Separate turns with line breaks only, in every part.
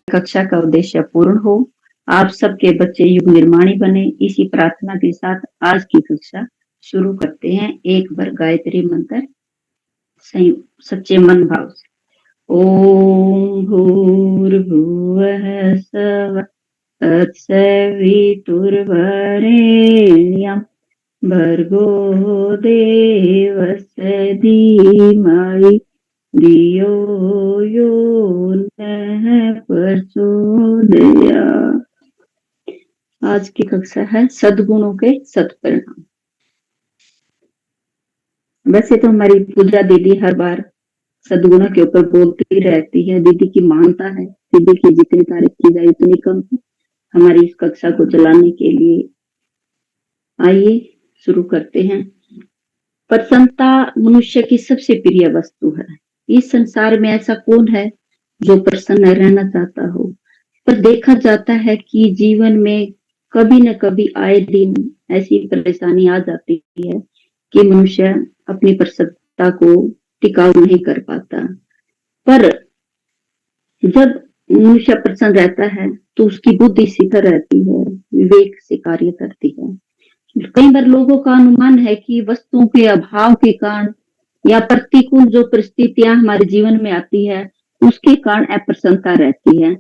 कक्षा का उद्देश्य पूर्ण हो, आप सबके बच्चे युग निर्माणी बने, इसी प्रार्थना के साथ आज की कक्षा शुरू करते हैं। एक बार गायत्री मंत्र सच्चे मन भाव से। ओम भूर्भुवः स्वः तत्सवितुर्वरेण्यं भर्गो देवस्य धीमहि धियो यो नः प्रचोदयात्। आज की कक्षा है सद्गुणों के सत्परिणाम। वैसे तो हमारी पूजा दीदी हर बार सद्गुणों के ऊपर बोलती रहती है। दीदी की मानता है, दीदी की जितनी तारीफ की जाए उतनी कम है। हमारी इस कक्षा को चलाने के लिए आइए शुरू करते हैं। प्रसन्नता मनुष्य की सबसे प्रिय वस्तु है। इस संसार में ऐसा कौन है जो प्रसन्न रहना चाहता हो, पर देखा जाता है कि जीवन में कभी न कभी आए दिन ऐसी परेशानी आ जाती है कि मनुष्य अपनी प्रसन्नता को टिकाऊ नहीं कर पाता। पर जब मनुष्य प्रसन्न रहता है तो उसकी बुद्धि स्थिर रहती है, विवेक से कार्य करती है। कई बार लोगों का अनुमान है कि वस्तुओं के अभाव के कारण या प्रतिकूल जो परिस्थितियां हमारे जीवन में आती है उसके कारण अप्रसन्नता रहती है।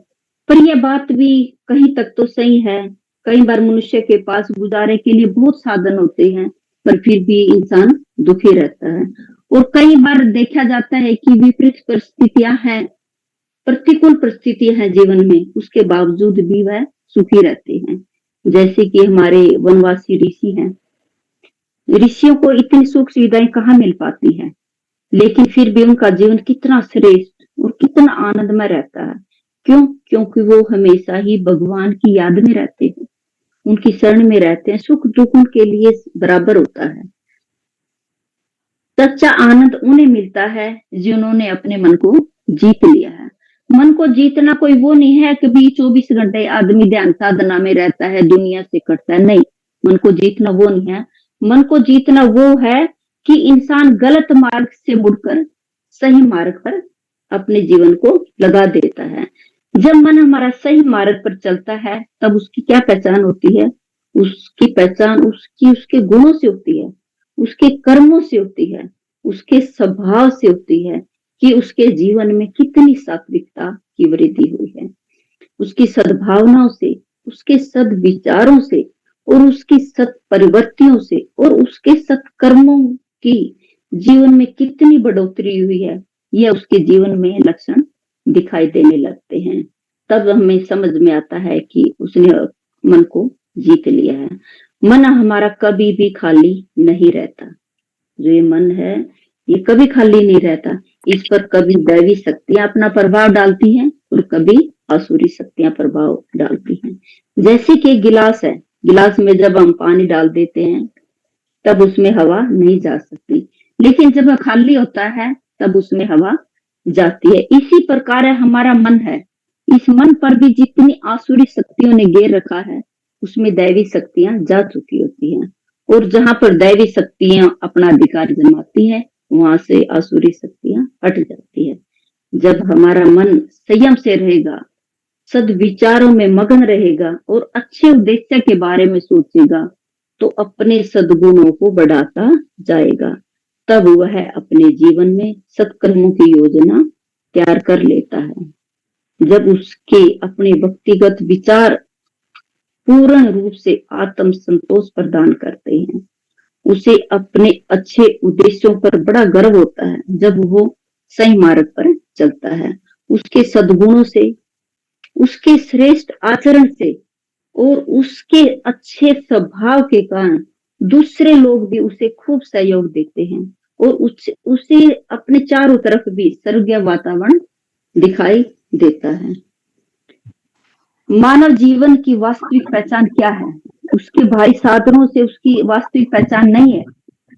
पर यह बात भी कहीं तक तो सही है। कई बार मनुष्य के पास गुजारे के लिए बहुत साधन होते हैं, पर फिर भी इंसान दुखी रहता है। और कई बार देखा जाता है कि विपरीत परिस्थितियां हैं, प्रतिकूल परिस्थितियां हैं जीवन में, उसके बावजूद भी वह सुखी रहते हैं। जैसे कि हमारे वनवासी ऋषि हैं। ऋषियों को इतनी सुख सुविधाएं कहाँ मिल पाती है, लेकिन फिर भी उनका जीवन कितना श्रेष्ठ और कितना आनंदमय रहता है। क्यों? क्योंकि वो हमेशा ही भगवान की याद में रहते हैं, उनकी शरण में रहते हैं। सुख दुख उनके लिए बराबर होता है। सच्चा आनंद उन्हें मिलता है जिन्होंने अपने मन को जीत लिया है। मन को जीतना कोई वो नहीं है कि 24 घंटे आदमी ध्यान साधना में रहता है, दुनिया से कटता है। नहीं, मन को जीतना वो नहीं है। मन को जीतना वो है कि इंसान गलत मार्ग से मुड़कर सही मार्ग पर अपने जीवन को लगा देता है। जब मन हमारा सही मार्ग पर चलता है तब उसकी क्या पहचान होती है? उसकी पहचान उसके गुणों से होती है, उसके कर्मों से होती है, उसके स्वभाव से होती है कि उसके जीवन में कितनी सात्विकता की वृद्धि हुई है। उसकी सद्भावनाओं से, उसके सद्विचारों से और उसकी सत्प्रवृत्तियों से और उसके सत्कर्मों की जीवन में कितनी बढ़ोतरी हुई है, यह उसके जीवन में लक्षण दिखाई देने लगते हैं। तब हमें समझ में आता है कि उसने मन को जीत लिया है। मन हमारा कभी भी खाली नहीं रहता। जो ये मन है ये कभी खाली नहीं रहता। इस पर कभी दैवी शक्तियां अपना प्रभाव डालती हैं और कभी आसुरी शक्तियां प्रभाव डालती हैं। जैसे कि गिलास है, गिलास में जब हम पानी डाल देते हैं तब उसमें हवा नहीं जा सकती, लेकिन जब वह खाली होता है तब उसमें हवा जाती है। इसी प्रकार है हमारा मन है। इस मन पर भी जितनी आसुरी शक्तियों ने घेर रखा है उसमें दैवी शक्तियां जा चुकी होती हैं। और जहां पर दैवी शक्तियां अपना अधिकार जमाती हैं वहां से आसुरी शक्तियां हट जाती है। जब हमारा मन संयम से रहेगा, सद्विचारों में मगन रहेगा और अच्छे उद्देश्य के बारे में सोचेगा तो अपने सद्गुणों को बढ़ाता जाएगा। तब वह अपने जीवन में सत्कर्मों की योजना तैयार कर लेता है। जब उसके अपने व्यक्तिगत विचार पूर्ण रूप से आत्म संतोष प्रदान करते हैं, उसे अपने अच्छे उद्देश्यों पर बड़ा गर्व होता है। जब वो सही मार्ग पर चलता है, उसके सद्गुणों से, उसके श्रेष्ठ आचरण से और उसके अच्छे स्वभाव के कारण दूसरे लोग भी उसे खूब सहयोग देते हैं और उसे अपने चारों तरफ भी स्वर्गीय वातावरण दिखाई देता है। मानव जीवन की वास्तविक पहचान क्या है? उसके भारी साधनों से उसकी वास्तविक पहचान नहीं है,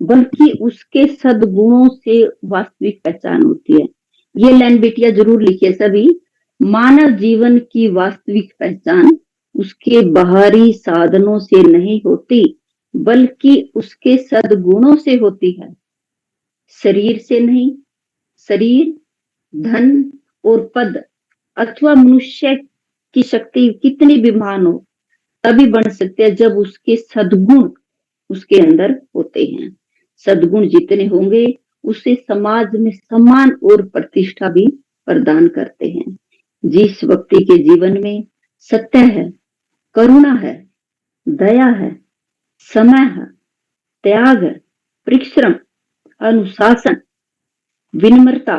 बल्कि उसके सद्गुणों से वास्तविक पहचान होती है। ये लाइन बेटिया जरूर लिखिए सभी। मानव जीवन की वास्तविक पहचान उसके बाहरी साधनों से नहीं होती, बल्कि उसके सद्गुणों से होती है। शरीर से नहीं। शरीर, धन और पद अथवा मनुष्य की शक्ति कितनी भी महान हो, तभी बन सकते हैं जब उसके सद्गुण उसके अंदर होते हैं। सद्गुण जितने होंगे, उससे समाज में सम्मान और प्रतिष्ठा भी प्रदान करते हैं। जिस व्यक्ति के जीवन में सत्य है, करुणा है, दया है, समय है, त्याग है, परिश्रम, अनुशासन, विनम्रता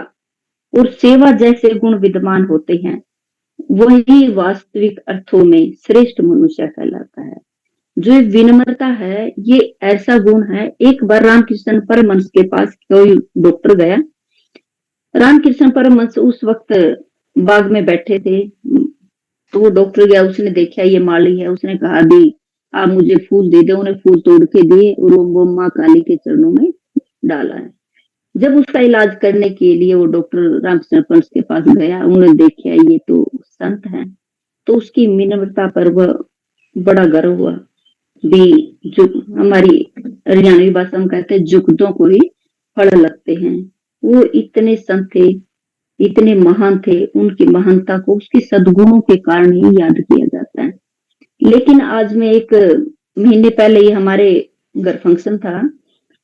और सेवा जैसे गुण विद्यमान होते हैं, वही वास्तविक अर्थों में श्रेष्ठ मनुष्य कहलाता है। जो विनम्रता है, ये ऐसा गुण है। एक बार रामकृष्ण परमहंस के पास कोई डॉक्टर गया। रामकृष्ण परमहंस उस वक्त बाग में बैठे थे, तो वो डॉक्टर गया, उसने देखा ये माली है, उसने कहा दी आप मुझे फूल दे दो। उन्हें फूल तोड़ के दिए और वो माँ काली के चरणों में डाला है। जब उसका इलाज करने के लिए वो डॉक्टर रामकृष्ण परमहंस के पास गया, उन्होंने देखा ये तो संत है, तो उसकी विनम्रता पर वह बड़ा गर्व हुआ भी। जो हमारी हरियाणवी भाषा में कहते हैं जुगदों को ही फल लगते हैं। वो इतने संत थे, इतने महान थे, उनकी महानता को उसके सद्गुणों के कारण ही याद किया जाता है। लेकिन आज में एक महीने पहले ही हमारे घर फंक्शन था।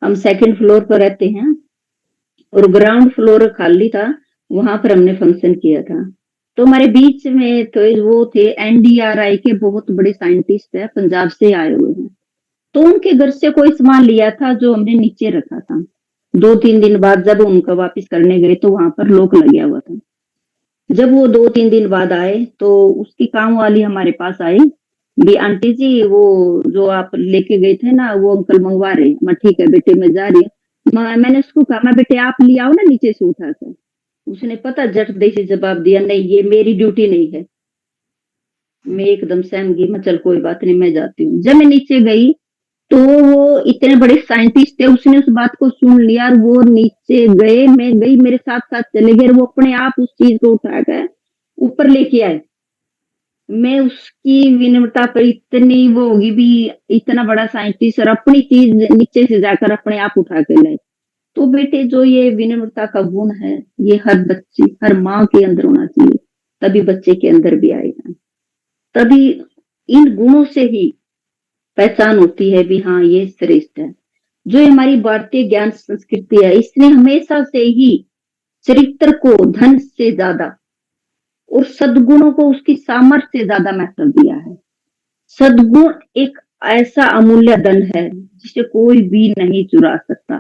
हम सेकंड फ्लोर पर रहते हैं और ग्राउंड फ्लोर खाली था, वहां पर हमने फंक्शन किया था। तो हमारे बीच में तो वो थे एनडीआरआई के बहुत बड़े साइंटिस्ट है, पंजाब से आए हुए हैं। तो उनके घर से कोई सामान लिया था जो हमने नीचे रखा था। 2-3 दिन बाद जब उनका वापस करने गए तो वहां पर लॉक लगा हुआ था। जब वो 2-3 दिन बाद आए तो उसकी काम वाली हमारे पास आई भी, आंटी जी वो जो आप लेके गए थे ना वो अंकल मंगवा रहे। मैं ठीक है बेटे मैं जा रही हूँ। मैंने उसको कहा मैं बेटे आप ले आओ ना नीचे से उठा कर। उसने पता झट दे से जवाब दिया, नहीं ये मेरी ड्यूटी नहीं है। मैं एकदम सहम गई, मैं चल कोई बात नहीं मैं जाती हूँ। जब मैं नीचे गई तो वो इतने बड़े साइंटिस्ट थे, उसने उस बात को सुन लिया और वो नीचे गए, मैं गई, मेरे साथ साथ चले गए, वो अपने आप उस चीज को उठा कर ऊपर लेके आए। मैं उसकी विनम्रता पर इतनी वो होगी भी, इतना बड़ा साइंटिस्ट और अपनी चीज नीचे से जाकर अपने आप उठा के लाए। तो बेटे जो ये विनम्रता का गुण है, ये हर बच्ची हर माँ के अंदर होना चाहिए, तभी बच्चे के अंदर भी आएगा। तभी इन गुणों से ही पहचान होती है भी हाँ ये श्रेष्ठ है। जो हमारी भारतीय ज्ञान संस्कृति है, इसने हमेशा से ही चरित्र को धन से ज्यादा और सद्गुणों को उसकी सामर्थ्य से ज्यादा महत्व दिया है। सद्गुण एक ऐसा अमूल्य धन है जिसे कोई भी नहीं चुरा सकता,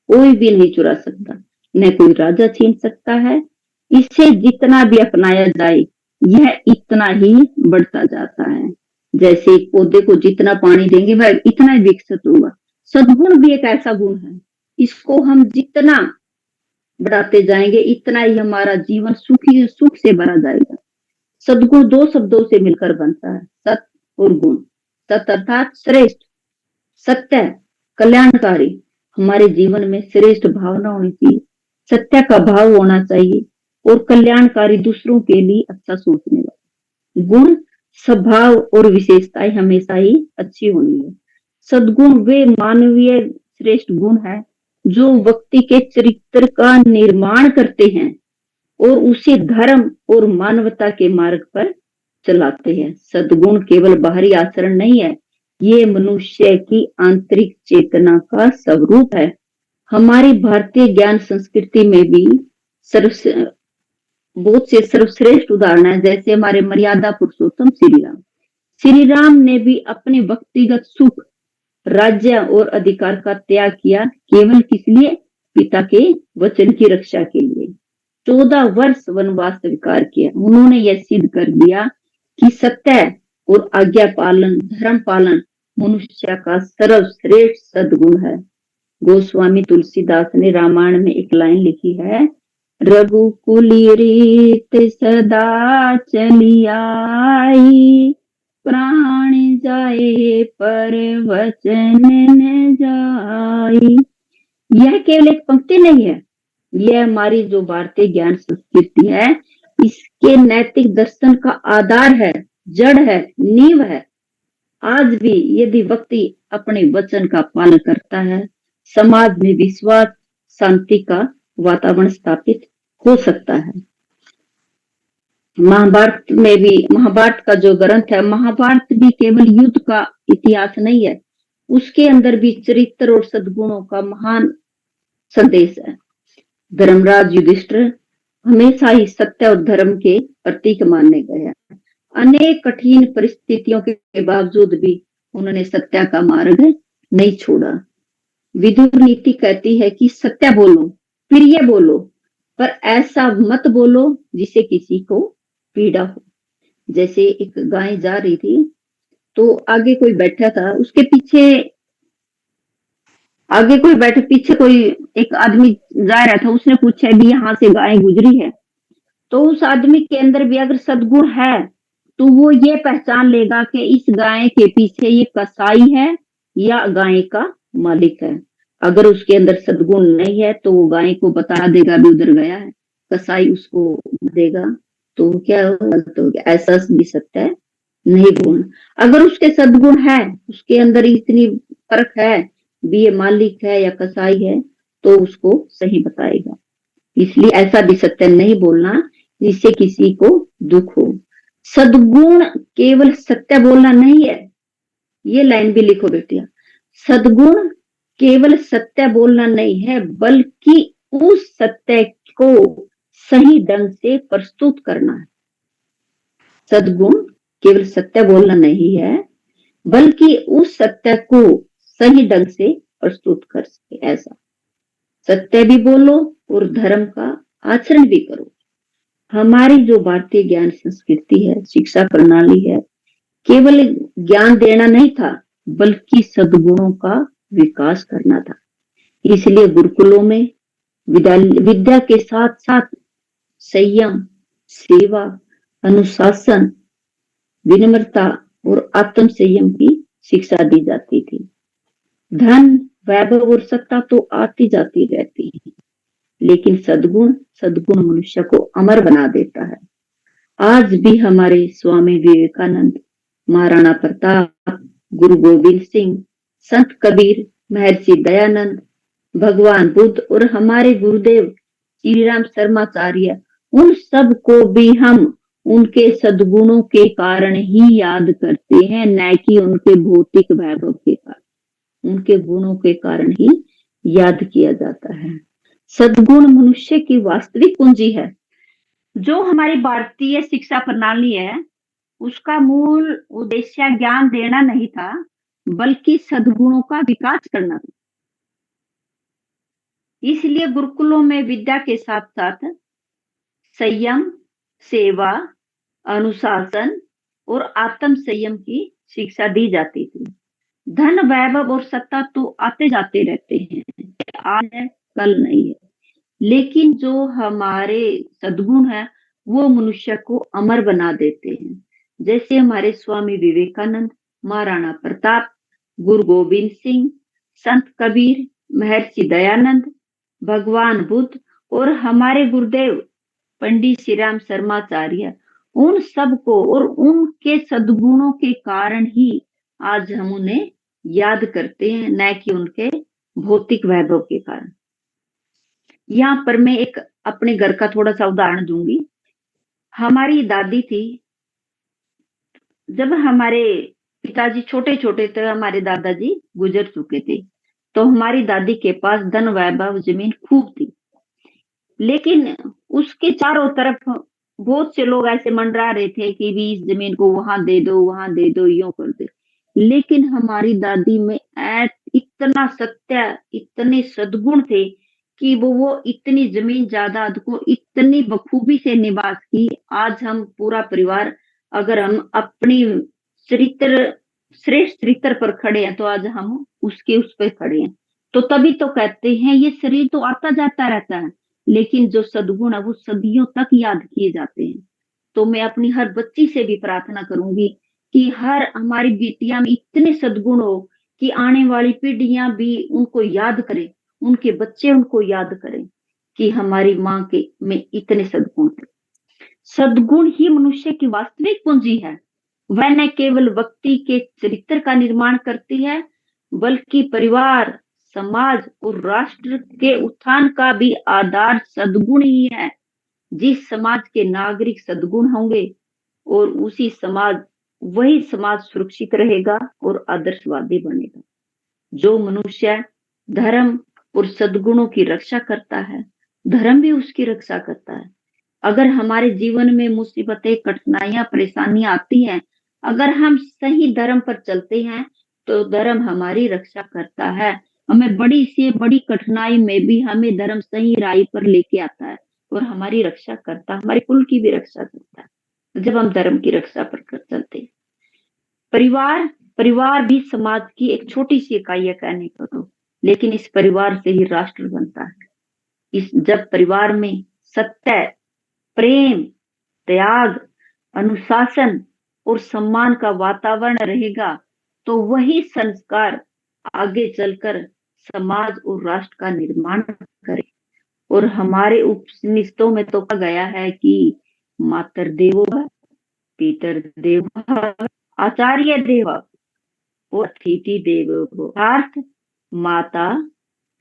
कोई भी नहीं चुरा सकता, न कोई राजा छीन सकता है। इसे जितना भी अपनाया जाए, यह इतना ही बढ़ता जाता है। जैसे एक पौधे को जितना पानी देंगे वह इतना ही विकसित होगा। सद्गुण भी एक ऐसा गुण है, इसको हम जितना बढ़ाते जाएंगे इतना ही हमारा जीवन सुखी सुख से भरा जाएगा। सद्गुण दो शब्दों से मिलकर बनता है, सत और गुण। सत अर्थात श्रेष्ठ, सत्य, कल्याणकारी। हमारे जीवन में श्रेष्ठ भावना होनी चाहिए, सत्य का भाव होना चाहिए और कल्याणकारी, दूसरों के लिए अच्छा सोचने वाला। गुण, स्वभाव और विशेषताएं हमेशा ही अच्छी होनी है। सद्गुण वे मानवीय श्रेष्ठ गुण है जो व्यक्ति के चरित्र का निर्माण करते हैं और उसे धर्म और मानवता के मार्ग पर चलाते हैं। सद्गुण केवल बाहरी आचरण नहीं है, ये मनुष्य की आंतरिक चेतना का स्वरूप है। हमारी भारतीय ज्ञान संस्कृति में भी बहुत से सर्वश्रेष्ठ उदाहरण है, जैसे हमारे मर्यादा पुरुषोत्तम श्री राम। श्री राम ने भी अपने व्यक्तिगत सुख, राज्य और अधिकार का त्याग किया, केवल किस लिए? पिता के वचन की रक्षा के लिए। 14 वर्ष वनवास स्वीकार किया। उन्होंने यह सिद्ध कर दिया कि सत्य और आज्ञा पालन, धर्म पालन मनुष्य का सर्वश्रेष्ठ सद्गुण है। गोस्वामी तुलसीदास ने रामायण में एक लाइन लिखी है, रघुकुली रीत सदा चली आई, प्राण जाए पर वचन न जाई। यह केवल एक पंक्ति नहीं है, यह हमारी जो भारतीय ज्ञान संस्कृति है, इसके नैतिक दर्शन का आधार है, जड़ है, नींव है। आज भी यदि व्यक्ति अपने वचन का पालन करता है, समाज में विश्वास, शांति का वातावरण स्थापित हो सकता है। महाभारत में भी, महाभारत का जो ग्रंथ है, महाभारत भी केवल युद्ध का इतिहास नहीं है, उसके अंदर भी चरित्र और सद्गुणों का महान संदेश है। धर्मराज युधिष्ठिर हमेशा ही सत्य और धर्म के प्रतीक माने गए हैं। अनेक कठिन परिस्थितियों के बावजूद भी उन्होंने सत्य का मार्ग नहीं छोड़ा। विदुर नीति कहती है कि सत्य बोलो, फिर ये बोलो, पर ऐसा मत बोलो जिसे किसी को पीड़ा हो। जैसे एक गाय जा रही थी, तो आगे कोई बैठा था, उसके पीछे आगे कोई बैठे, पीछे कोई एक आदमी जा रहा था, उसने पूछा भी यहाँ से गाय गुजरी है, तो उस आदमी के अंदर भी अगर सद्गुण है तो वो ये पहचान लेगा कि इस गाय के पीछे ये कसाई है या गाय का मालिक है। अगर उसके अंदर सद्गुण नहीं है तो वो गाय को बता देगा भी उधर गया है, कसाई उसको देगा, तो क्या होगा, तो ऐसा भी सत्य है नहीं बोलना। अगर उसके सद्गुण है, उसके अंदर इतनी फर्क है भी ये मालिक है या कसाई है, तो उसको सही बताएगा। इसलिए ऐसा भी सत्य नहीं बोलना जिससे किसी को दुख हो। सद्गुण केवल सत्य बोलना नहीं है, ये लाइन भी लिखो बेटिया। सद्गुण केवल सत्य बोलना नहीं है, बल्कि उस सत्य को सही ढंग से प्रस्तुत करना है। सद्गुण केवल सत्य बोलना नहीं है, बल्कि उस सत्य को सही ढंग से प्रस्तुत कर सके। ऐसा सत्य भी बोलो और धर्म का आचरण भी करो। हमारी जो भारतीय ज्ञान संस्कृति है, शिक्षा प्रणाली है, केवल ज्ञान देना नहीं था, बल्कि सद्गुणों का विकास करना था। इसलिए गुरुकुलों में विद्या के साथ साथ संयम, सेवा, अनुशासन, विनम्रता और आत्म संयम की शिक्षा दी जाती थी। धन, वैभव और सत्ता तो आती जाती रहती है, लेकिन सद्गुण मनुष्य को अमर बना देता है। आज भी हमारे स्वामी विवेकानंद, महाराणा प्रताप, गुरु गोविंद सिंह, संत कबीर, महर्षि दयानंद, भगवान बुद्ध और हमारे गुरुदेव श्री राम शर्माचार्य, उन सब को भी हम उनके सद्गुणों के कारण ही याद करते हैं, न कि उनके भौतिक वैभव के कारण। उनके गुणों के कारण ही याद किया जाता है। सद्गुण मनुष्य की वास्तविक पूंजी है। जो हमारी भारतीय शिक्षा प्रणाली है, उसका मूल उद्देश्य ज्ञान देना नहीं था, बल्कि सद्गुणों का विकास करना था। इसलिए गुरुकुलों में विद्या के साथ साथ संयम, सेवा, अनुशासन और आत्म संयम की शिक्षा दी जाती थी। धन, वैभव और सत्ता तो आते जाते रहते हैं, आज है कल नहीं है, लेकिन जो हमारे सद्गुण है वो मनुष्य को अमर बना देते हैं। जैसे हमारे स्वामी विवेकानंद, महाराणा प्रताप, गुरु गोविंद सिंह, संत कबीर, महर्षि दयानंद, भगवान बुद्ध और हमारे गुरुदेव पंडित श्री राम शर्माचार्य, उन सबको और उनके सद्गुणों के कारण ही आज हम उन्हें याद करते हैं, न कि उनके भौतिक वैभव के कारण। यहाँ पर मैं एक अपने घर का थोड़ा सा उदाहरण दूंगी। हमारी दादी थी, जब हमारे पिताजी छोटे छोटे थे, हमारे दादाजी गुजर चुके थे, तो हमारी दादी के पास धन, वैभव, जमीन खूब थी, लेकिन उसके चारों तरफ बहुत से लोग ऐसे मंडरा रहे थे कि भी इस जमीन को वहां दे दो, वहां दे दो, यूं कर दे। लेकिन हमारी दादी में इतना सत्य, इतने सद्गुण थे कि वो इतनी जमीन जायदाद को इतनी बखूबी से निभा की। आज हम पूरा परिवार, अगर हम अपनी चरित्र, श्रेष्ठ चरित्र पर खड़े हैं, तो आज हम उसके उस पर खड़े हैं। तो तभी तो कहते हैं ये शरीर तो आता जाता रहता है, लेकिन जो सद्गुण है वो सदियों तक याद किए जाते हैं। तो मैं अपनी हर बच्ची से भी प्रार्थना करूंगी कि हर हमारी बेटियां में इतने सद्गुण हो कि आने वाली पीढ़ियां भी उनको याद करें, उनके बच्चे उनको याद करें कि हमारी माँ के में इतने सद्गुण थे। सद्गुण ही मनुष्य की वास्तविक पूंजी है। वह न केवल व्यक्ति के चरित्र का निर्माण करती है, बल्कि परिवार, समाज और राष्ट्र के उत्थान का भी आधार सद्गुण ही है। जिस समाज के नागरिक सद्गुण होंगे और वही समाज सुरक्षित रहेगा और आदर्शवादी बनेगा। जो मनुष्य धर्म और सद्गुणों की रक्षा करता है, धर्म भी उसकी रक्षा करता है। अगर हमारे जीवन में मुसीबतें, कठिनाइयां, परेशानियां आती हैं, अगर हम सही धर्म पर चलते हैं, तो धर्म हमारी रक्षा करता है। हमें बड़ी से बड़ी कठिनाई में भी हमें धर्म सही राह पर लेके आता है और हमारी रक्षा करता है, हमारे कुल की भी रक्षा करता है जब हम धर्म की रक्षा पर चलते हैं। परिवार परिवार भी समाज की एक छोटी सी इकाई है कहने को तो, लेकिन इस परिवार से ही राष्ट्र बनता है। इस जब परिवार में सत्य, प्रेम, त्याग, अनुशासन और सम्मान का वातावरण रहेगा, तो वही संस्कार आगे चलकर समाज और राष्ट्र का निर्माण करे। और हमारे उपनिषदों में तो कहा गया है कि मातर देवो भव, पितर देवो भव, आचार्य देवो और अतिथि देवो भव। अर्थात माता,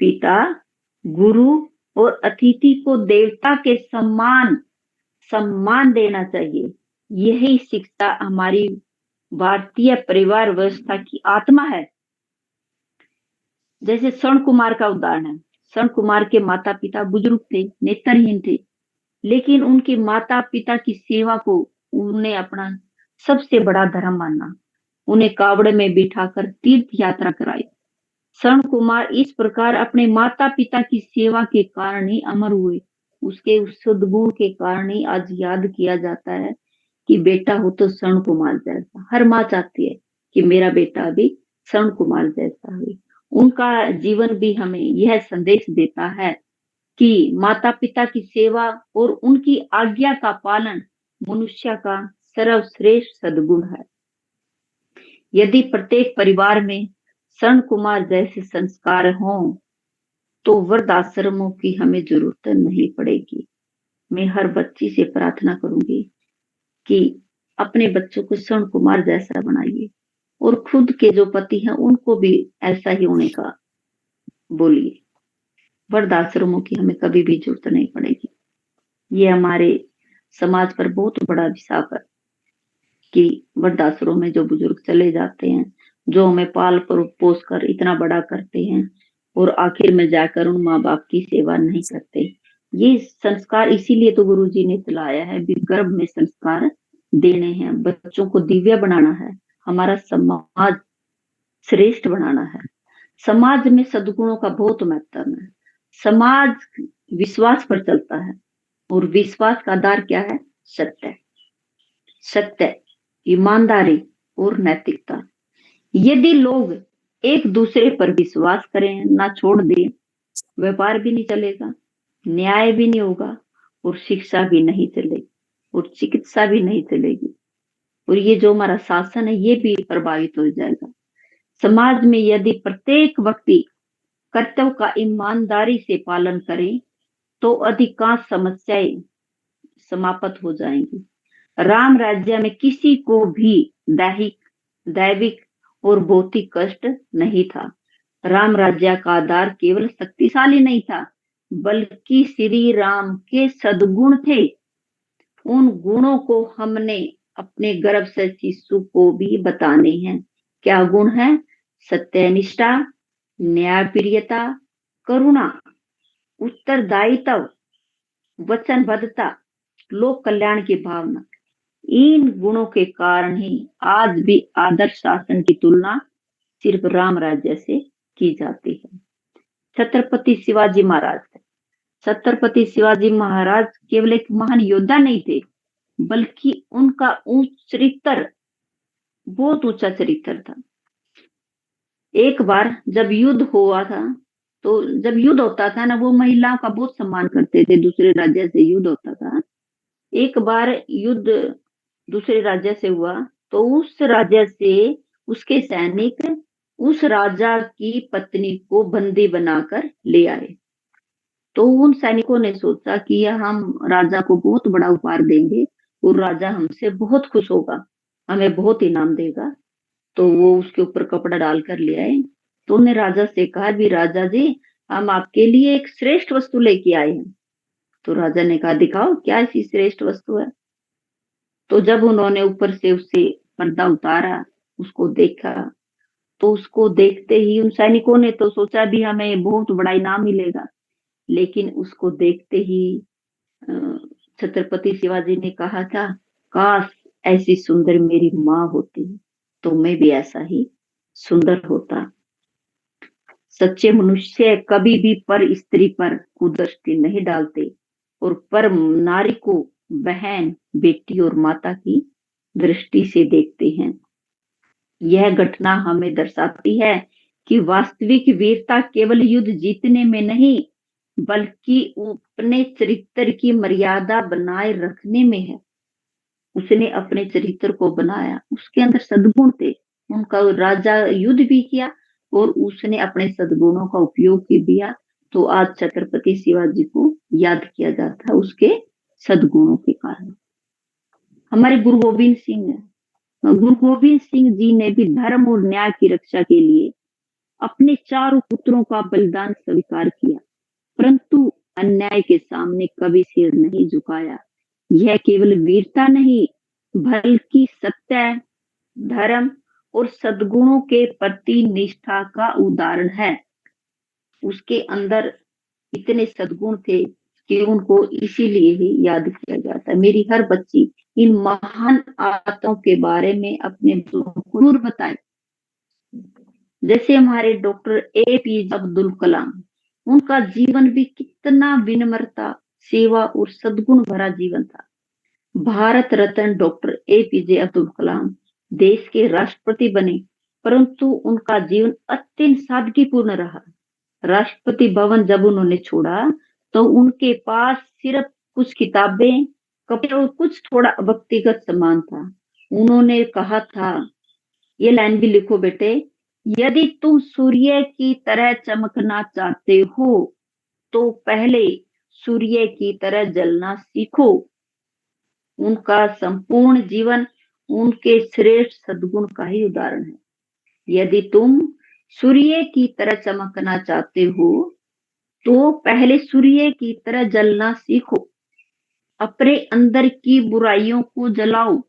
पिता, गुरु और अतिथि को देवता के सम्मान देना चाहिए। यही शिक्षा हमारी भारतीय परिवार व्यवस्था की आत्मा है। जैसे स्वर्ण कुमार का उदाहरण है। स्वर्ण कुमार के माता पिता बुजुर्ग थे, नेत्रहीन थे, लेकिन उनके माता पिता की सेवा को उन्हें अपना सबसे बड़ा धर्म माना। उन्हें कावड़ में बिठाकर तीर्थ यात्रा कराई। स्वर्ण कुमार इस प्रकार अपने माता पिता की सेवा के कारण ही अमर हुए। उसके उस सद्गुण के कारण ही आज याद किया जाता है कि बेटा हो तो स्वर्ण कुमार जैसा। हर माँ चाहती है कि मेरा बेटा भी स्वर्ण कुमार जैसा हो। उनका जीवन भी हमें यह संदेश देता है कि माता पिता की सेवा और उनकी आज्ञा का पालन मनुष्य का सर्वश्रेष्ठ सद्गुण है। यदि प्रत्येक परिवार में स्वर्ण कुमार जैसे संस्कार हों, तो वृद्धाश्रमों की हमें जरूरत नहीं पड़ेगी। मैं हर बच्ची से प्रार्थना करूंगी कि अपने बच्चों को स्वर्ण कुमार जैसा बनाइए और खुद के जो पति हैं उनको भी ऐसा ही होने का बोलिए। वृद्धाश्रमों की हमें कभी भी जरूरत नहीं पड़ेगी। ये हमारे समाज पर बहुत बड़ा अभिशाप है कि वृद्धाश्रम में जो बुजुर्ग चले जाते हैं, जो हमें पाल पोस कर इतना बड़ा करते हैं और आखिर में जाकर उन माँ बाप की सेवा नहीं करते। ये संस्कार इसीलिए तो गुरु जी ने चलाया है, गर्भ में संस्कार देने हैं, बच्चों को दिव्य बनाना है, हमारा समाज श्रेष्ठ बनाना है। समाज में सद्गुणों का बहुत महत्व है। समाज विश्वास पर चलता है और विश्वास का आधार क्या है? सत्य, ईमानदारी और नैतिकता। यदि लोग एक दूसरे पर विश्वास करें, ना छोड़ दें, व्यापार भी नहीं चलेगा, न्याय भी नहीं होगा और शिक्षा भी नहीं चलेगी और चिकित्सा भी नहीं चलेगी और ये जो हमारा शासन है ये भी प्रभावित हो जाएगा। समाज में यदि प्रत्येक व्यक्ति कर्तव्य का ईमानदारी से पालन करे, तो अधिकांश समस्याएं समाप्त हो जाएंगी। राम राज्य में किसी को भी दैविक और भौतिक कष्ट नहीं था। राम राज्य का आधार केवल शक्तिशाली नहीं था, बल्कि श्री राम के सद्गुण थे। उन गुणों को हमने अपने गर्भ से शिशु को भी बताने हैं। क्या गुण है? सत्यनिष्ठा, न्यायप्रियता, करुणा, उत्तरदायित्व, वचनबद्धता, लोक कल्याण की भावना। इन गुणों के कारण ही आज भी आदर्श शासन की तुलना सिर्फ राम राज्य से की जाती है। छत्रपति शिवाजी महाराज। छत्रपति शिवाजी महाराज केवल एक महान योद्धा नहीं थे, बल्कि उनका चरित्र बहुत ऊंचा चरित्र था। एक बार जब युद्ध हुआ था, तो जब युद्ध होता था ना, वो महिलाओं का बहुत सम्मान करते थे। दूसरे राज्य से युद्ध होता था। एक बार युद्ध दूसरे राज्य से हुआ, तो उस राज्य से उसके सैनिक उस राजा की पत्नी को बंदी बनाकर ले आए। तो उन सैनिकों ने सोचा कि हम राजा को बहुत बड़ा उपहार देंगे और राजा हमसे बहुत खुश होगा, हमें बहुत इनाम देगा। तो वो उसके ऊपर कपड़ा डालकर ले आए। तो उन्हें राजा से कहा, भी राजा जी, हम आपके लिए एक श्रेष्ठ वस्तु लेके आए हैं। तो राजा ने कहा दिखाओ क्या ऐसी श्रेष्ठ वस्तु है। तो जब उन्होंने ऊपर से उससे पर्दा उतारा, उसको देखा, तो उसको देखते ही उन सैनिकों ने तो सोचा भी हमें बहुत बड़ा इनाम मिलेगा, लेकिन उसको देखते ही अ, छत्रपति शिवाजी ने कहा था, काश ऐसी सुंदर मेरी माँ होती तो मैं भी ऐसा ही सुंदर होता। सच्चे मनुष्य कभी भी पर स्त्री पर कुदृष्टि नहीं डालते और पर नारी को बहन, बेटी और माता की दृष्टि से देखते हैं। यह घटना हमें दर्शाती है कि वास्तविक वीरता केवल युद्ध जीतने में नहीं, बल्कि अपने चरित्र की मर्यादा बनाए रखने में है। उसने अपने चरित्र को बनाया, उसके अंदर सद्गुण थे। उनका राजा युद्ध भी किया और उसने अपने सद्गुणों का उपयोग किया। तो आज छत्रपति शिवाजी को याद किया जाता है उसके सद्गुणों के कारण। हमारे गुरु गोविंद सिंह जी ने भी धर्म और न्याय की रक्षा के लिए अपने चारों पुत्रों का बलिदान स्वीकार किया, परंतु अन्याय के सामने कभी सिर नहीं झुकाया। यह केवल वीरता नहीं, बल्कि सत्य, धर्म और सद्गुणों के प्रति निष्ठा का उदाहरण है। उसके अंदर इतने सद्गुण थे कि उनको इसीलिए ही याद किया जाता है। मेरी हर बच्ची इन महान आत्माओं के बारे में अपने बच्चों को जरूर बताए। जैसे हमारे डॉक्टर APJ अब्दुल कलाम, उनका जीवन भी कितना विनम्रता, सेवा और सद्गुण भरा जीवन था। भारत रत्न डॉक्टर APJ अब्दुल कलाम देश के राष्ट्रपति बने, परंतु उनका जीवन अत्यंत सादगीपूर्ण रहा। राष्ट्रपति भवन जब उन्होंने छोड़ा, तो उनके पास सिर्फ कुछ किताबें, कपड़े और कुछ थोड़ा व्यक्तिगत सामान था। उन्होंने कहा था, ये लाइन भी लिखो बेटे, यदि तुम सूर्य की तरह चमकना चाहते हो तो पहले सूर्य की तरह जलना सीखो। उनका संपूर्ण जीवन उनके श्रेष्ठ सद्गुण का ही उदाहरण है। यदि तुम सूर्य की तरह चमकना चाहते हो तो पहले सूर्य की तरह जलना सीखो। अपने अंदर की बुराइयों को जलाओ,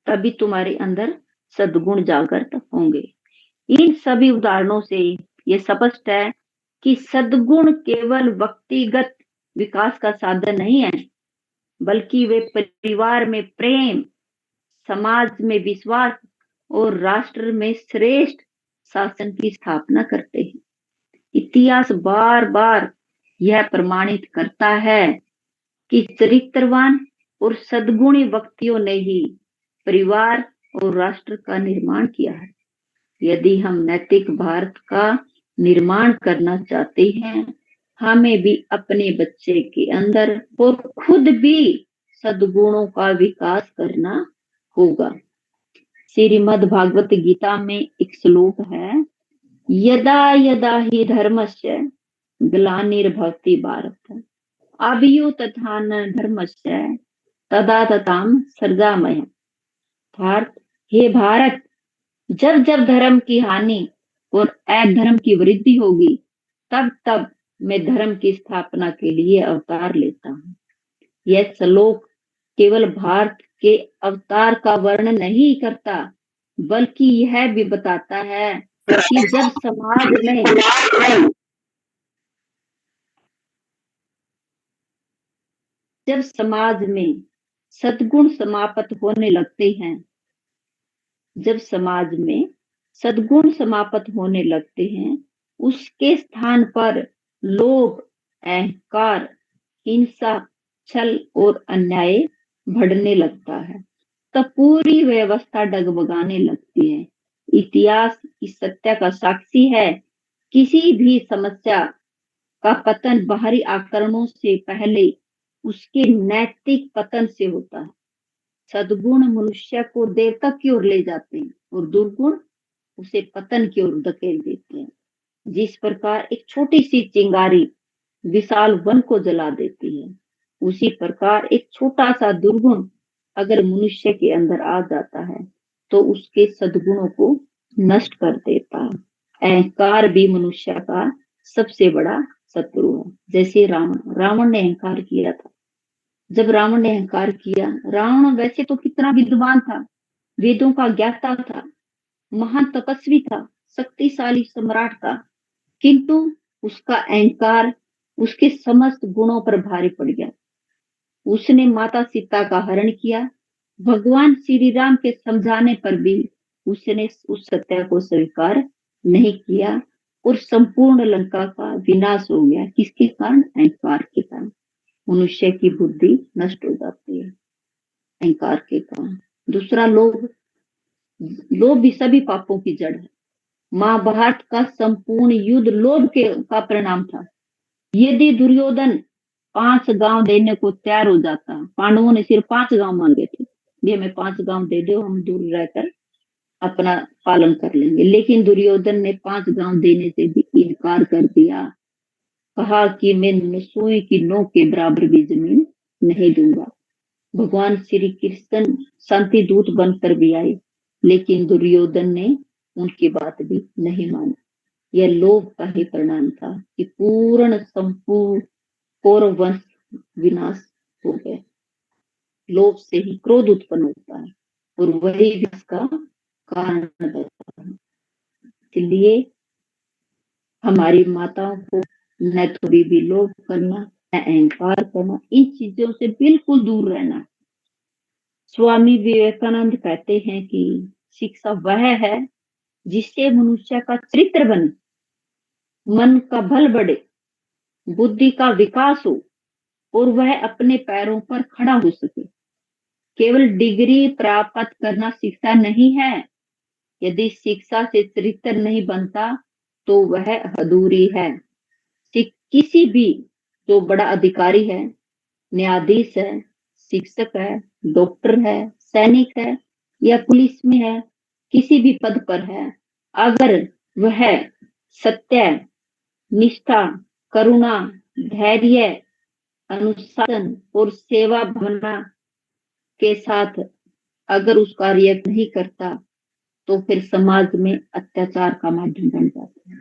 तभी तुम्हारे अंदर सद्गुण जागृत होंगे। इन सभी उदाहरणों से ये स्पष्ट है कि सद्गुण केवल व्यक्तिगत विकास का साधन नहीं है, बल्कि वे परिवार में प्रेम, समाज में विश्वास और राष्ट्र में श्रेष्ठ शासन की स्थापना करते हैं। इतिहास बार बार यह प्रमाणित करता है कि चरित्रवान और सद्गुणी व्यक्तियों ने ही परिवार और राष्ट्र का निर्माण किया है। यदि हम नैतिक भारत का निर्माण करना चाहते हैं, हमें भी अपने बच्चे के अंदर और खुद भी सद्गुणों का विकास करना होगा। श्रीमद् भागवत गीता में एक श्लोक है, यदा यदा ही धर्मस्य ग्लानिर्भवति भारत अभ्युत्थान धर्मस्य तदा तथाम सृजामय। भारत, हे भारत, जब जब धर्म की हानि और अधर्म की वृद्धि होगी, तब तब मैं धर्म की स्थापना के लिए अवतार लेता हूँ। यह श्लोक केवल भारत के अवतार का वर्णन नहीं करता, बल्कि यह भी बताता है कि जब समाज में सद्गुण समाप्त होने लगते हैं, जब समाज में सद्गुण समाप्त होने लगते हैं, उसके स्थान पर लोभ, अहंकार, हिंसा, छल और अन्याय बढ़ने लगता है, तब पूरी व्यवस्था डगमगाने लगती है। इतिहास इस सत्य का साक्षी है। किसी भी समस्या का पतन बाहरी आक्रमणों से पहले उसके नैतिक पतन से होता है। सद्गुण मनुष्य को देवता की ओर ले जाते हैं और दुर्गुण उसे पतन की ओर धकेल देते हैं। जिस प्रकार एक छोटी सी चिंगारी विशाल वन को जला देती है, उसी प्रकार एक छोटा सा दुर्गुण अगर मनुष्य के अंदर आ जाता है तो उसके सद्गुणों को नष्ट कर देता है। अहंकार भी मनुष्य का सबसे बड़ा शत्रु है। जैसे रावण, रावण ने अहंकार किया था। जब रावण ने अहंकार किया, रावण वैसे तो कितना विद्वान था, वेदों का ज्ञाता था, महान तपस्वी था, शक्तिशाली सम्राट था, किंतु उसका अहंकार उसके समस्त गुणों पर भारी पड़ गया। उसने माता सीता का हरण किया। भगवान श्री राम के समझाने पर भी उसने उस सत्य को स्वीकार नहीं किया और संपूर्ण लंका का विनाश हो गया। किसके कारण? अहंकार के कारण। मनुष्य की बुद्धि नष्ट हो जाती है अहंकार के कारण। दूसरा, लोभ। लोभ भी सभी पापों की जड़ है। महाभारत का संपूर्ण युद्ध लोभ के का परिणाम था। यदि दुर्योधन 5 गांव देने को तैयार हो जाता, पांडवों ने सिर्फ 5 गांव मांगे थे, ये हमें 5 गांव दे दो, हम दूर रहकर अपना पालन कर लेंगे, लेकिन दुर्योधन ने 5 गांव देने से भी इनकार कर दिया। कहा कि मैं सुई की नोक के बराबर भी जमीन नहीं दूंगा। भगवान श्री कृष्ण शांति दूत बनकर भी आए, लेकिन दुर्योधन ने उनकी बात भी नहीं मानी। यह लोभ का ही परिणाम था कि पूर्ण संपूर्ण कौरव वंश विनाश हो गए। लोभ से ही क्रोध उत्पन्न होता है और वही विनाश का कारण बनता है। इसलिए हमारी माताओं को न थोड़ी भी लोभ करना, न अहंकार करना, इन चीजों से बिल्कुल दूर रहना। स्वामी विवेकानंद कहते हैं कि शिक्षा वह है जिससे मनुष्य का चरित्र बने, मन का बल बढ़े, बुद्धि का विकास हो और वह अपने पैरों पर खड़ा हो सके। केवल डिग्री प्राप्त करना शिक्षा नहीं है। यदि शिक्षा से चरित्र नहीं बनता तो वह अधूरी है। किसी भी, जो बड़ा अधिकारी है, न्यायाधीश है, शिक्षक है, डॉक्टर है, सैनिक है या पुलिस में है, किसी भी पद पर है, अगर वह सत्य, निष्ठा, करुणा, धैर्य, अनुशासन और सेवा भावना के साथ अगर उस कार्य नहीं करता तो फिर समाज में अत्याचार का माध्यम बन जाता है।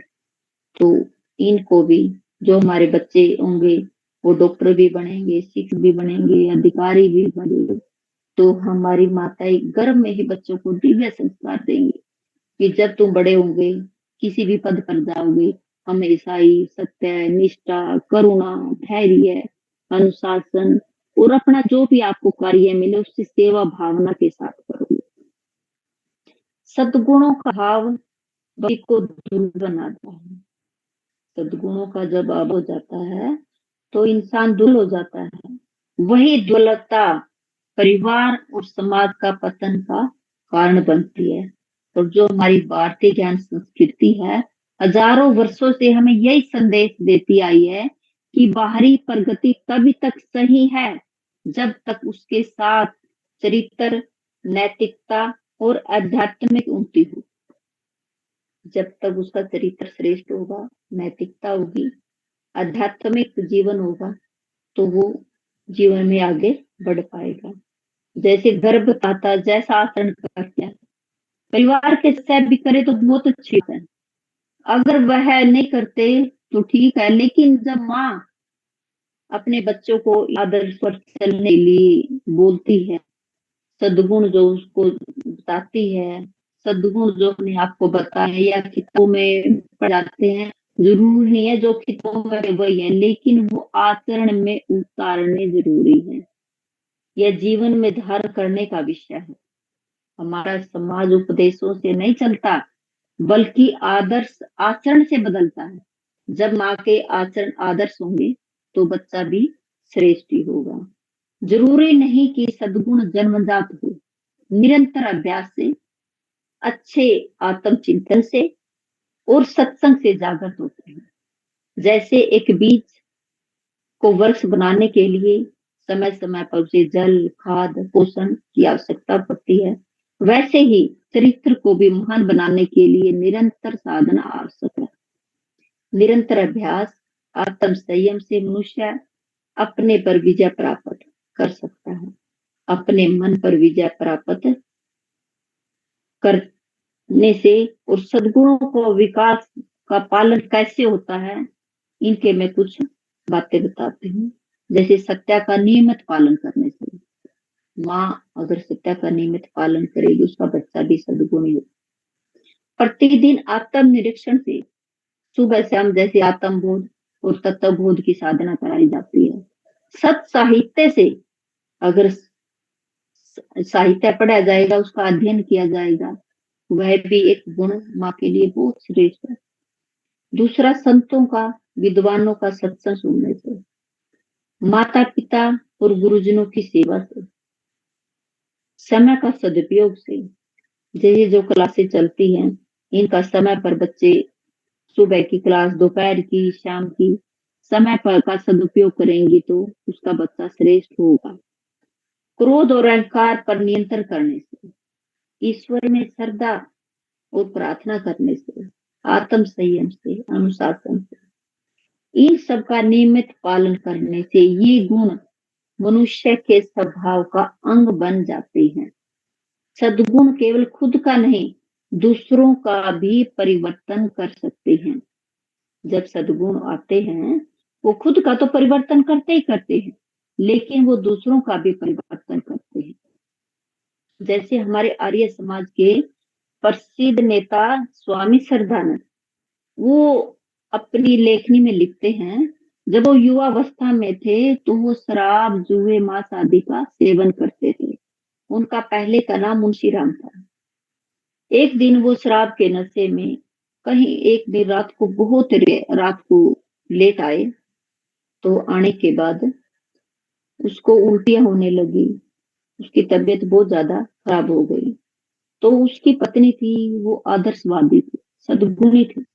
तो इनको भी, जो हमारे बच्चे होंगे वो डॉक्टर भी बनेंगे, शिक्षक भी बनेंगे, अधिकारी भी बनेंगे, तो हमारी माताएं गर्भ में ही बच्चों को दिव्य संस्कार देंगी कि जब तुम बड़े होंगे, किसी भी पद पर जाओगे, हमेशा ही सत्य, निष्ठा, करुणा, धैर्य, अनुशासन और अपना जो भी आपको कार्य मिले उससे सेवा भावना के साथ करोगे। सद्गुणों का भाव व्यक्ति को ध्रुव बनाता है। सद्गुणों का जब अभाव हो जाता है तो इंसान दुर्बल हो जाता है। वही दुर्बलता परिवार और समाज का पतन का कारण बनती है। और जो हमारी भारतीय ज्ञान संस्कृति है, हजारों वर्षों से हमें यही संदेश देती आई है कि बाहरी प्रगति तभी तक सही है जब तक उसके साथ चरित्र, नैतिकता और आध्यात्मिक उन्नति हो। जब तक उसका चरित्र श्रेष्ठ होगा, नैतिकता होगी, आध्यात्मिक जीवन होगा, तो वो जीवन में आगे बढ़ पाएगा। जैसे गर्भदाता जैसा आचरण करते हैं, परिवार के सदस्य भी करे तो बहुत अच्छी है। अगर वह नहीं करते तो ठीक है, लेकिन जब माँ अपने बच्चों को आदर्श पर चलने के लिए बोलती है, सद्गुण जो उसको बताती है, सद्गुण जो अपने आप को बताए या किताबों में पढ़ाते हैं, जरूर नहीं है जो किताबों में वही है, लेकिन वो आचरण में उतारने जरूरी है। यह जीवन में धारण करने का विषय है। हमारा समाज उपदेशों से नहीं चलता, बल्कि आदर्श आचरण से बदलता है। जब माँ के आचरण आदर्श होंगे तो बच्चा भी श्रेष्ठ ही होगा। जरूरी नहीं कि सद्गुण जन्मजात हो, निरंतर अभ्यास से, अच्छे आत्मचिंतन से और सत्संग से जागृत होते हैं। जैसे एक बीज को वृक्ष बनाने के लिए समय समय पर उसे जल, खाद, पोषण की आवश्यकता पड़ती है, वैसे ही चरित्र को भी महान बनाने के लिए निरंतर साधना आवश्यक है। निरंतर अभ्यास, आत्म संयम से मनुष्य अपने पर विजय प्राप्त कर सकता है। अपने मन पर विजय प्राप्त करने से और सद्गुणों को विकास का पालन कैसे होता है, इनके मैं कुछ बातें बताती हूँ। जैसे सत्या का नियमित पालन करने से, माँ अगर सत्या का नियमित पालन करेगी उसका बच्चा भी सद्गुणी हो। प्रतिदिन आत्म निरीक्षण से सुबह शाम जैसे आत्म बोध और तत्व बोध की साधना कराई जाती है। सत साहित्य से अगर साहित्य पढ़ा जाएगा, उसका अध्ययन किया जाएगा, वह भी एक गुण माँ के लिए बहुत श्रेष्ठ है। दूसरा, संतों का विद्वानों का सत्संग सुनने से, माता पिता और गुरुजनों की सेवा से, समय का सदुपयोग से, जैसे जो क्लासें चलती हैं इनका समय पर बच्चे सुबह की क्लास, दोपहर की, शाम की समय पर का सदुपयोग करेंगे तो उसका बच्चा श्रेष्ठ होगा। क्रोध और अहंकार पर नियंत्रण करने से, ईश्वर में श्रद्धा और प्रार्थना करने से, आत्म संयम से, अनुशासन से, इन सब का नियमित पालन करने से ये गुण मनुष्य के स्वभाव का अंग बन जाते हैं। सद्गुण केवल खुद का नहीं, दूसरों का भी परिवर्तन कर सकते हैं। जब सद्गुण आते हैं वो खुद का तो परिवर्तन करते ही करते हैं, लेकिन वो दूसरों का भी परिवर्तन करते हैं। जैसे हमारे आर्य समाज के प्रसिद्ध नेता स्वामी श्रद्धानंद, वो अपनी लेखनी में लिखते हैं, जब वो युवावस्था में थे तो वो शराब, जुए, मांस आदि का सेवन करते थे। उनका पहले का नाम मुंशीराम था। एक दिन वो शराब के नशे में कहीं एक दिन रात को रात को लेट आए, तो आने के बाद उसको उल्टियां होने लगी, उसकी तबीयत बहुत ज्यादा खराब हो गई। तो उसकी पत्नी थी, वो आदर्शवादी थी, सद्गुणी थी।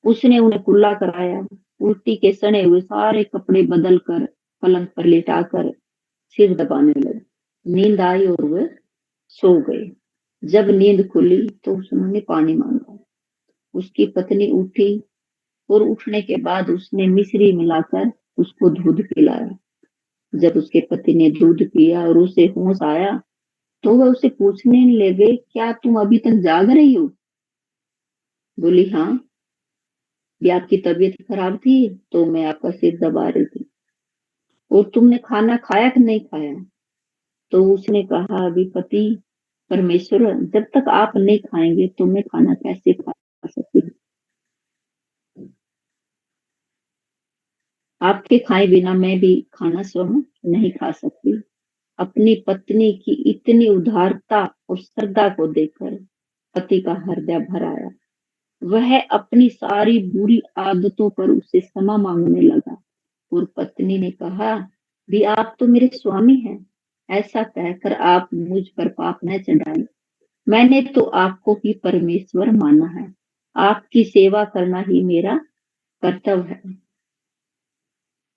उसने उन्हें कुल्ला कराया, उल्टी के सने हुए सारे कपड़े बदल कर पलंग पर लेटाकर सिर दबाने लगे। नींद आई और वे सो गए। जब नींद खुली तो उन्होंने पानी मांगा। उसकी पत्नी उठी और उठने के बाद उसने मिश्री मिलाकर उसको दूध पिलाया। जब उसके पति ने दूध पिया और उसे होश आया तो वह उसे पूछने लगे, क्या तुम अभी तक जाग रही हो? बोली, हाँ, भी आपकी तबीयत खराब थी तो मैं आपका सिर दबा रही थी। और तुमने खाना खाया कि नहीं खाया? तो उसने कहा, अभी पति परमेश्वर, जब तक आप नहीं खाएंगे तो मैं खाना कैसे खा सकती हूँ? आपके खाए बिना मैं भी खाना स्वयं नहीं खा सकती। अपनी पत्नी की इतनी उदारता और श्रद्धा को देखकर पति का हृदय भर आया। वह अपनी सारी बुरी आदतों पर उससे क्षमा मांगने लगा और पत्नी ने कहा, भी आप तो मेरे स्वामी हैं, ऐसा कहकर आप मुझ पर पाप न चढ़ाएं। मैंने तो आपको ही परमेश्वर माना है, आपकी सेवा करना ही मेरा कर्तव्य है।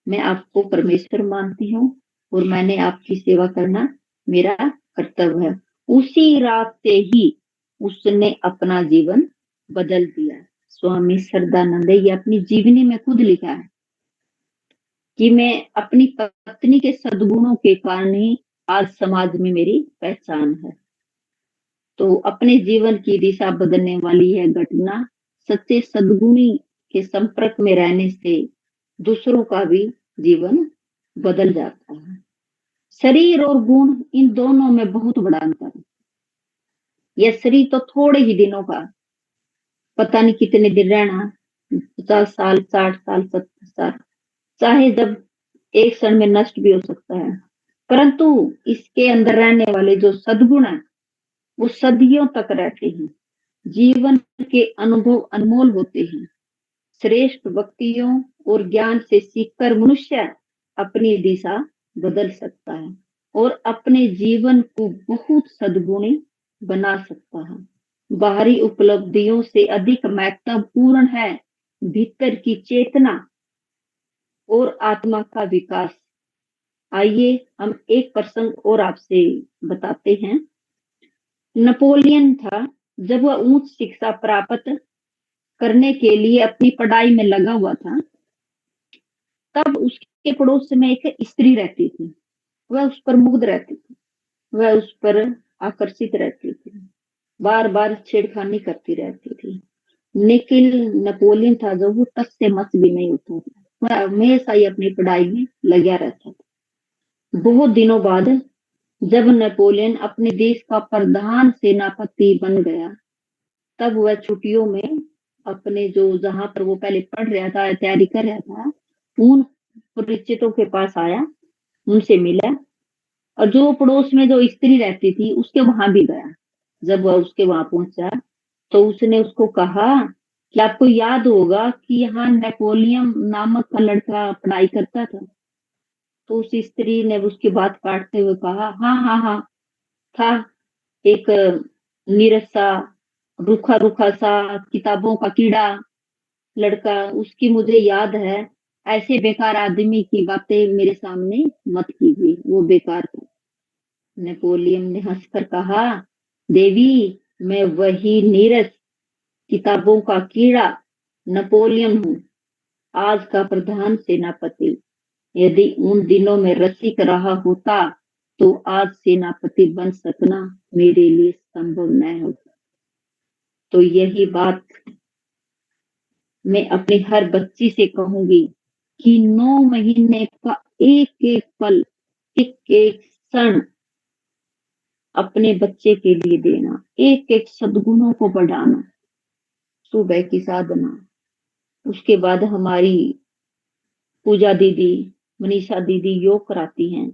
मैं आपको परमेश्वर मानती हूँ और मैंने आपकी सेवा करना मेरा कर्तव्य है। उसी रात से ही उसने अपना जीवन बदल दिया। स्वामी श्रद्धानंद, ये अपनी जीवनी में खुद लिखा है कि मैं अपनी पत्नी के सद्गुणों के कारण ही आज समाज में मेरी पहचान है। तो अपने जीवन की दिशा बदलने वाली यह घटना सच्चे सद्गुणी के संपर्क में रहने से दूसरों का भी जीवन बदल जाता है। शरीर और गुण, इन दोनों में बहुत बड़ा अंतर है। यह शरीर तो थोड़े ही दिनों का, पता नहीं कितने दिन रहना, 50 साल, 60 साल, 70 साल, चाहे जब एक क्षण में नष्ट भी हो सकता है। परंतु इसके अंदर रहने वाले जो सद्गुण है वो सदियों तक रहते हैं। जीवन के अनुभव अनमोल होते हैं। श्रेष्ठ व्यक्तियों और ज्ञान से सीखकर मनुष्य अपनी दिशा बदल सकता है और अपने जीवन को बहुत सद्गुणी बना सकता है। बाहरी उपलब्धियों से अधिक महत्वपूर्ण है भीतर की चेतना और आत्मा का विकास। आइए हम एक प्रसंग और आपसे बताते हैं। नेपोलियन था, जब वह उच्च शिक्षा प्राप्त करने के लिए अपनी पढ़ाई में लगा हुआ था, तब उसके पड़ोस में एक स्त्री रहती थी। वह उस पर मुग्ध रहती थी, वह उस पर आकर्षित रहती थी, बार बार छेड़खानी करती रहती थी। लेकिन नेपोलियन था जो वो टस से मस भी नहीं होता था, वह हमेशा ही अपनी पढ़ाई में लगा रहता था। बहुत दिनों बाद जब नेपोलियन अपने देश का प्रधान सेनापति बन गया, तब वह छुट्टियों में अपने जो जहां पर वो पहले पढ़ रहा था, तैयारी कर रहा था, उन परिचितों के पास आया, उनसे मिला, और जो पड़ोस में जो स्त्री रहती थी उसके वहां भी गया। जब वह उसके वहां पहुंचा तो उसने उसको कहा कि आपको याद होगा कि यहाँ नेपोलियन नामक का लड़का पढ़ाई करता था। तो उस स्त्री ने उसकी बात काटते हुए कहा, हाँ हाँ हाँ, था एक नीरस सा, रूखा रूखा सा, किताबों का कीड़ा लड़का, उसकी मुझे याद है। ऐसे बेकार आदमी की बातें मेरे सामने मत कीजिए, वो बेकार था। नेपोलियन ने हंसकर कहा, देवी, मैं वही नीरस, किताबों का कीड़ा नेपोलियन हूँ, आज का प्रधान सेनापति। यदि उन दिनों में रसिक रहा होता तो आज सेनापति बन सकना मेरे लिए संभव न होता। तो यही बात मैं अपनी हर बच्ची से कहूंगी कि 9 महीने का एक एक पल, एक एक क्षण अपने बच्चे के लिए देना, एक एक सद्गुणों को बढ़ाना। सुबह की साधना, उसके बाद हमारी पूजा दीदी, मनीषा दीदी योग कराती हैं।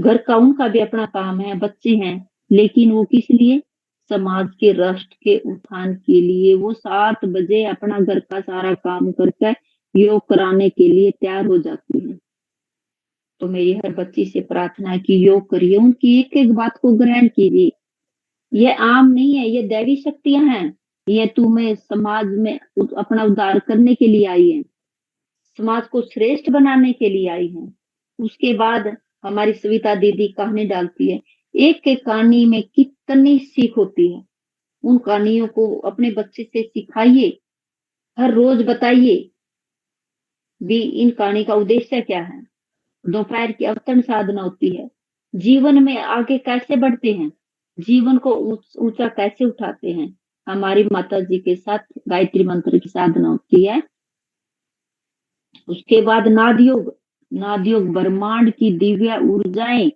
घर का उनका भी अपना काम है, बच्चे हैं, लेकिन वो किस लिए? समाज के, राष्ट्र के उत्थान के लिए वो 7 बजे अपना घर का सारा काम करके योग कराने के लिए तैयार हो जाती है। तो मेरी हर बच्ची से प्रार्थना है कि योग करिए, उनकी एक एक बात को ग्रहण कीजिए। ये आम नहीं है, ये दैवी शक्तियां हैं। ये तुम्हें समाज में अपना उद्धार करने के लिए आई है, समाज को श्रेष्ठ बनाने के लिए आई है। उसके बाद हमारी सविता दीदी कहानी डालती है, एक एक कहानी में कितनी सीख होती है। उन कहानियों को अपने बच्चे से सिखाइए, हर रोज बताइए भी इन कहानी का उद्देश्य क्या है। दोपहर की अवतरण साधना होती है, जीवन में आगे कैसे बढ़ते हैं, जीवन को ऊंचा कैसे उठाते हैं। हमारी माता जी के साथ गायत्री मंत्र की साधना होती है। उसके बाद नाद योग, नाद योग ब्रह्मांड की दिव्य ऊर्जाएं,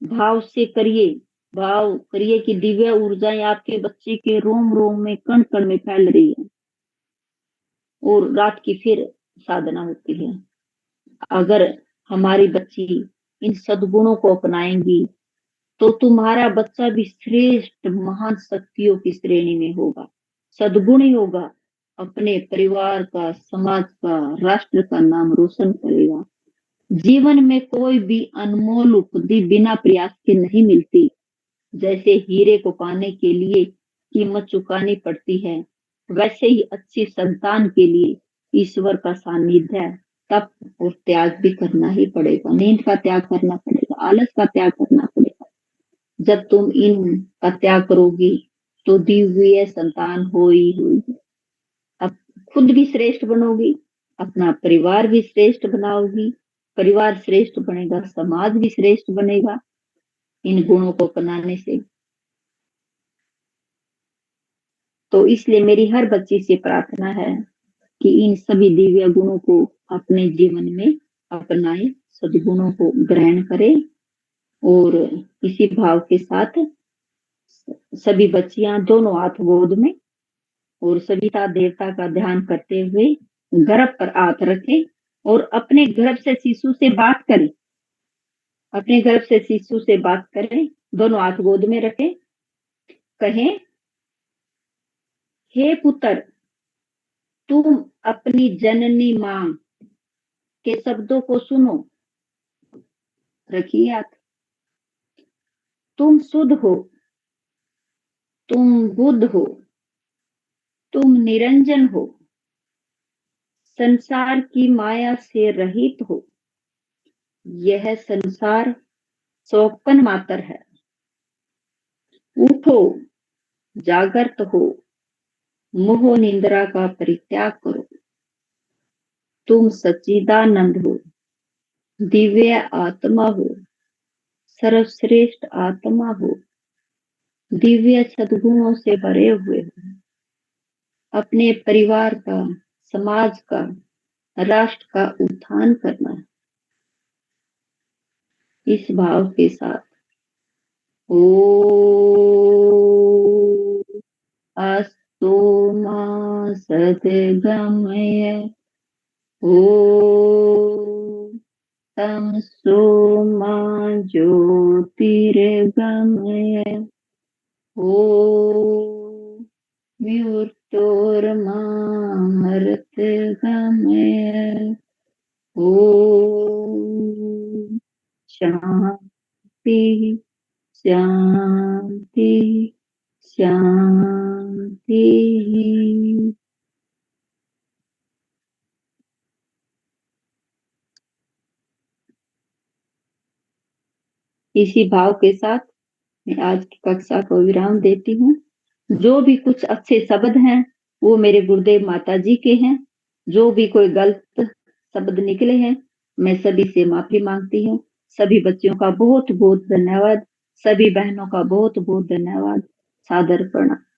भाव से करिए, भाव करिए कि दिव्य ऊर्जाएं आपके बच्चे के रोम रोम में, कण कण में फैल रही है। और रात की फिर साधना होती है। अगर हमारी बच्ची इन सद्गुणों को अपनाएंगी तो तुम्हारा बच्चा भी श्रेष्ठ महान शक्तियों की श्रेणी में होगा, सद्गुणी होगा, अपने परिवार का, समाज का, राष्ट्र का नाम रोशन करेगा। जीवन में कोई भी अनमोल उपलब्धि बिना प्रयास के नहीं मिलती। जैसे हीरे को पाने के लिए कीमत चुकानी पड़ती है, वैसे ही अच्छी संतान के लिए ईश्वर का सानिध्य, तप और त्याग भी करना ही पड़ेगा। नींद का त्याग करना पड़ेगा, आलस का त्याग करना पड़ेगा। जब तुम इन का त्याग करोगी तो दिव्य संतान हो ही होगी। अब खुद भी श्रेष्ठ बनोगी, अपना परिवार भी श्रेष्ठ बनाओगी, परिवार श्रेष्ठ बनेगा, समाज भी श्रेष्ठ बनेगा इन गुणों को अपनाने से। तो इसलिए मेरी हर बच्ची से प्रार्थना है कि इन सभी दिव्य गुणों को अपने जीवन में अपनाए, सद्गुणों को ग्रहण करें। और इसी भाव के साथ सभी बच्चियां दोनों हाथ गोद में और सविता देवता का ध्यान करते हुए गर्भ पर हाथ रखें और अपने गर्भ से शिशु से बात करें, अपने गर्भ से शिशु से बात करें, दोनों हाथ गोद में रखें, कहें, हे पुत्र, तुम अपनी जननी मां के शब्दों को सुनो। रखिए हाथ। तुम शुद्ध हो, तुम बुद्ध हो, तुम निरंजन हो, संसार की माया से रहित हो। यह संसार स्वप्न मात्र है। उठो, जागृत हो, मोह निंद्रा का परित्याग करो। तुम सच्चिदानंद हो, दिव्य आत्मा हो, सर्वश्रेष्ठ आत्मा हो, दिव्य सद्गुणों से भरे हुए हो। अपने परिवार का, समाज का, राष्ट्र का उत्थान करना है। इस भाव के साथ ओ अस्तु मा सद्गमय ओ तमसो मा ज्योतिर्गमय ओ मृत्योर्मा मृतगमय ओ शांति शांति शांति। इसी भाव के साथ मैं आज की कक्षा को विराम देती हूँ। जो भी कुछ अच्छे शब्द हैं वो मेरे गुरुदेव माता जी के हैं। जो भी कोई गलत शब्द निकले हैं मैं सभी से माफी मांगती हूँ। सभी बच्चों का बहुत बहुत धन्यवाद। सभी बहनों का बहुत बहुत धन्यवाद। सादर प्रणाम।